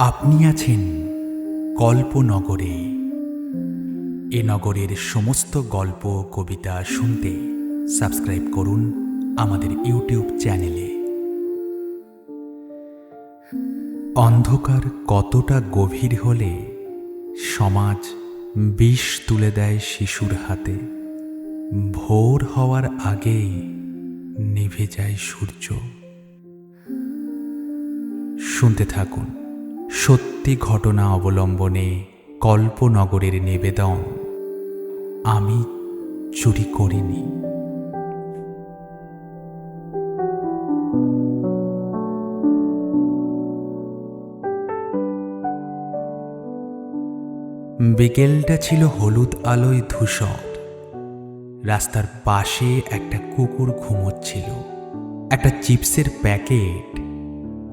আপনি আছেন কল্পনগরে। এ নগরের সমস্ত গল্প কবিতা শুনতে সাবস্ক্রাইব করুন আমাদের ইউটিউব চ্যানেলে। অন্ধকার কতটা গভীর হলে সমাজ বিষ তুলে দেয় শিশুর হাতে। ভোর হওয়ার আগেই নিভে যায় সূর্য। শুনতে থাকুন সত্যি ঘটনা অবলম্বনে কল্পনগরের নিবেদন আমি চুরি করিনি। বিকেলটা ছিল হলুদ আলোয় ধূসর। রাস্তার পাশে একটা কুকুর ঘুমোচ্ছিল। একটা চিপসের প্যাকেট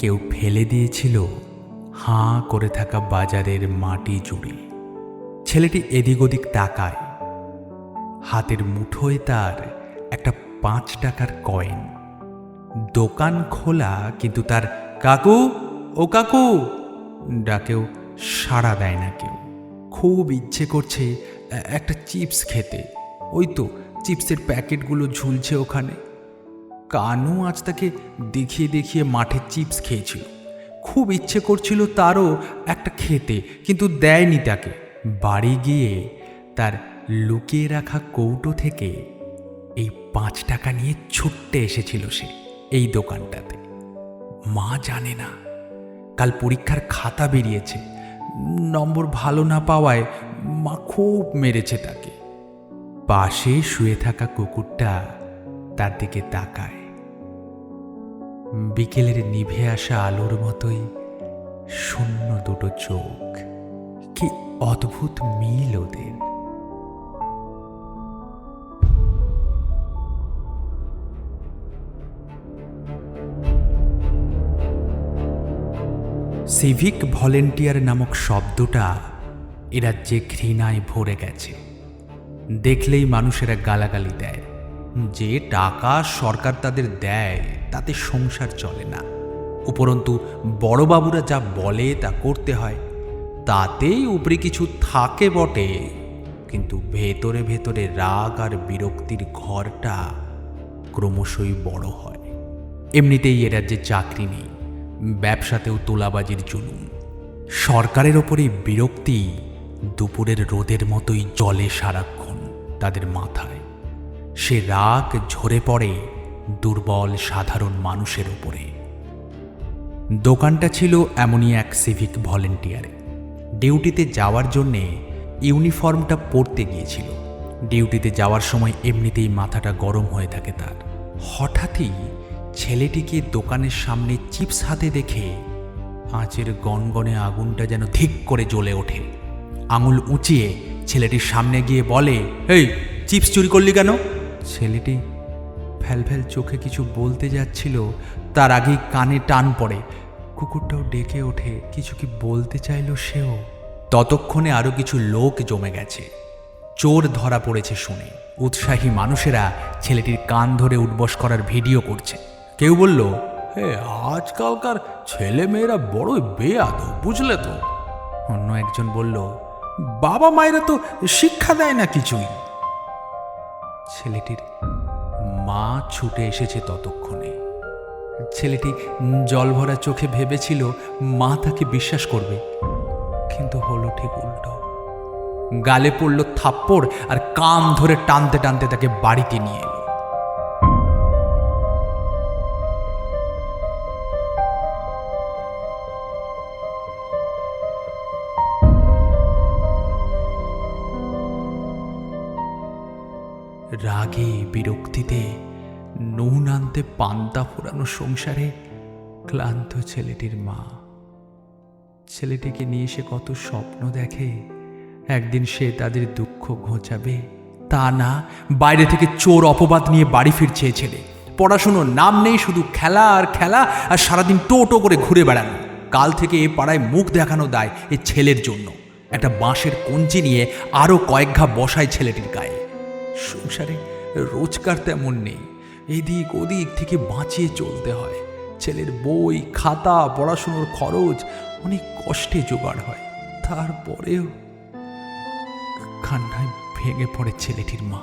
কেউ ফেলে দিয়েছিল হাঁ করে থাকা বাজারের মাটি জুড়ে। ছেলেটি এদিক ওদিক তাকায়। হাতের মুঠোয় তার একটা 5 টাকার কয়েন। দোকান খোলা, কিন্তু তার কাকু ও কাকু ডাকেও সাড়া দেয় না কেউ। খুব ইচ্ছে করছে একটা চিপস খেতে। ওই তো চিপসের প্যাকেটগুলো ঝুলছে ওখানে। কানু আজ তাকে দেখিয়ে দেখিয়ে মাঠে চিপস খেয়েছিল। খুব ইচ্ছে করছিল তারও একটা খেতে, কিন্তু দেয়নি তাকে। বাড়ি গিয়ে তার লুকিয়ে রাখা কৌটো থেকে এই 5 টাকা নিয়ে ছুটতে এসেছিল সে এই দোকানটাতে। মা জানে না, কাল পরীক্ষার খাতা বেরিয়েছে। নম্বর ভালো না পাওয়ায় মা খুব মেরেছে তাকে। পাশে শুয়ে থাকা কুকুরটা তার দিকে তাকায়। বিকেলের নিভে আসা আলোর মতোই শূন্য দুটো চোখ। কি অদ্ভুত মিল ওদের। সিভিক ভলেন্টিয়ার নামক শব্দটা এ রাজ্যে ঘৃণায় ভরে গেছে। দেখলেই মানুষেরা গালাগালি দেয়। যে টাকা সরকার তাদের দেয় তাতে সংসার চলে না। উপরন্তু বড়বাবুরা যা বলে তা করতে হয়। তাতেই উপরে কিছু থাকে বটে, কিন্তু ভেতরে ভেতরে রাগ আর বিরক্তির ঘরটা ক্রমশই বড় হয়। এমনিতেই এ রাজ্যে চাকরি নেই, ব্যবসাতেও তোলাবাজির জুলুম। সরকারের ওপরে বিরক্তি দুপুরের রোদের মতোই জ্বলে সারাক্ষণ তাদের মাথায়। সে রাগ ঝরে পড়ে দুর্বল সাধারণ মানুষের ওপরে। দোকানটা ছিল এমনই এক সিভিক ভলেন্টিয়ারে। ডিউটিতে যাওয়ার জন্যে ইউনিফর্মটা পরতে গিয়েছিল। ডিউটিতে যাওয়ার সময় এমনিতেই মাথাটা গরম হয়ে থাকে তার। হঠাৎই ছেলেটিকে দোকানের সামনে চিপস হাতে দেখে আঁচের গনগনে আগুনটা যেন ধিক করে জ্বলে ওঠে। আঙুল উঁচিয়ে ছেলেটির সামনে গিয়ে বলে, এই চিপস চুরি করলি কেন? ছেলেটি ফ্যালফ্যাল চোখে কিছু বলতে যাচ্ছিল, তার আগেই কানে টান পড়ে। কুকুরটাও ডেকে ওঠে, কিছু কি বলতে চাইল সেও। ততক্ষণে আরো কিছু লোক জমে গেছে। চোর ধরা পড়েছে শুনে উৎসাহী মানুষেরা ছেলেটির কান ধরে উঠবস করার ভিডিও করছে। কেউ বলল, হে আজকালকার ছেলে মেয়েরা বড়ই বেয়াদব, বুঝলে তো। অন্য একজন বলল, বাবা মায়েরা তো শিক্ষা দেয় না কিছুই। ছেলেটির মা ছুটে এসেছে ততক্ষণে। ছেলেটি জলভরা চোখে ভেবেছিল মা তাকে বিশ্বাস করবে, কিন্তু হলো ঠিক উল্টো। গালে পড়ল থাপ্পড় আর কান ধরে টানতে টানতে তাকে বাড়িতে নিয়ে এলো। রাগে বিরক্তিতে নুন আনতে পান্তা ফোরানো সংসারে ক্লান্ত ছেলেটির মা। ছেলেটিকে নিয়ে সে কত স্বপ্ন দেখে, একদিন সে তাদের দুঃখ ঘোচাবে। তা না, বাইরে থেকে চোর অপবাদ নিয়ে বাড়ি ফিরছে ছেলে। পড়াশুনোর নাম নেই, শুধু খেলা আর খেলা, আর সারাদিন টো করে ঘুরে বেড়ানো। কাল থেকে এ পাড়ায় মুখ দেখানো দায় এ ছেলের জন্য। একটা বাঁশের কঞ্চি নিয়ে আরও কয়েক ঘা বসায় ছেলেটির গায়ে। সংসারে রোজগার তেমন নেই, এদিক ওদিক থেকে বাঁচিয়ে চলতে হয়। ছেলের বই, খাতা, পড়াশুনোর খরচ অনেক কষ্টে জোগাড় হয়। তারপরেও কান্নায় ভেঙে পড়ে ছেলেটির মা।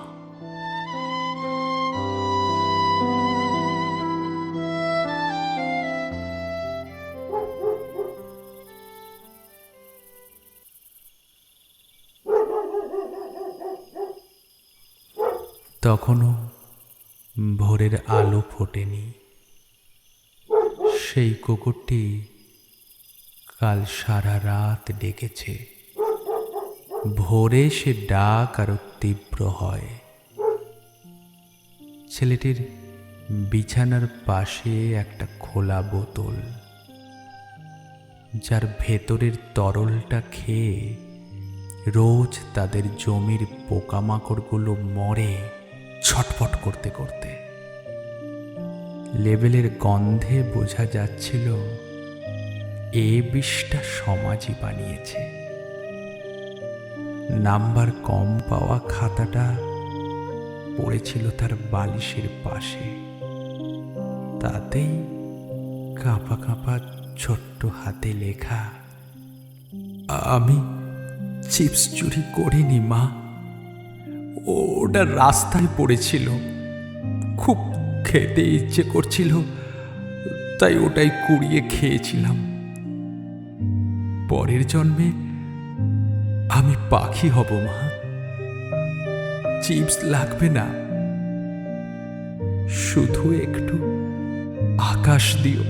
তখনও ভোরের আলো ফোটেনি। সেই কুকুরটি কাল সারা রাত ডেকেছে। ভোরে সে ডাক আরো তীব্র হয়। ছেলেটির বিছানার পাশে একটা খোলা বোতল, যার ভেতরের তরলটা খেয়ে রোজ তাদের জমির পোকামাকড়গুলো মরে ছটফট করতে করতে। লেবেলের গন্ধে বোঝা যাচ্ছিল এ বিষটা সমাজই বানিয়েছে। নাম্বার কম পাওয়া খাতাটা পড়েছিল তার বালিশের পাশে। তাতেই কাঁপা কাঁপা ছোট্ট হাতে লেখা, আমি চিপস চুরি করিনি মা, ওটা রাস্তায় পড়েছিল, খুব খেতে ইচ্ছে করছিল, তাই ওটাই কুড়িয়ে খেয়েছিলাম। পরের জন্মে আমি পাখি হব মা, চিপস লাগবে না, শুধু একটু আকাশ দিও।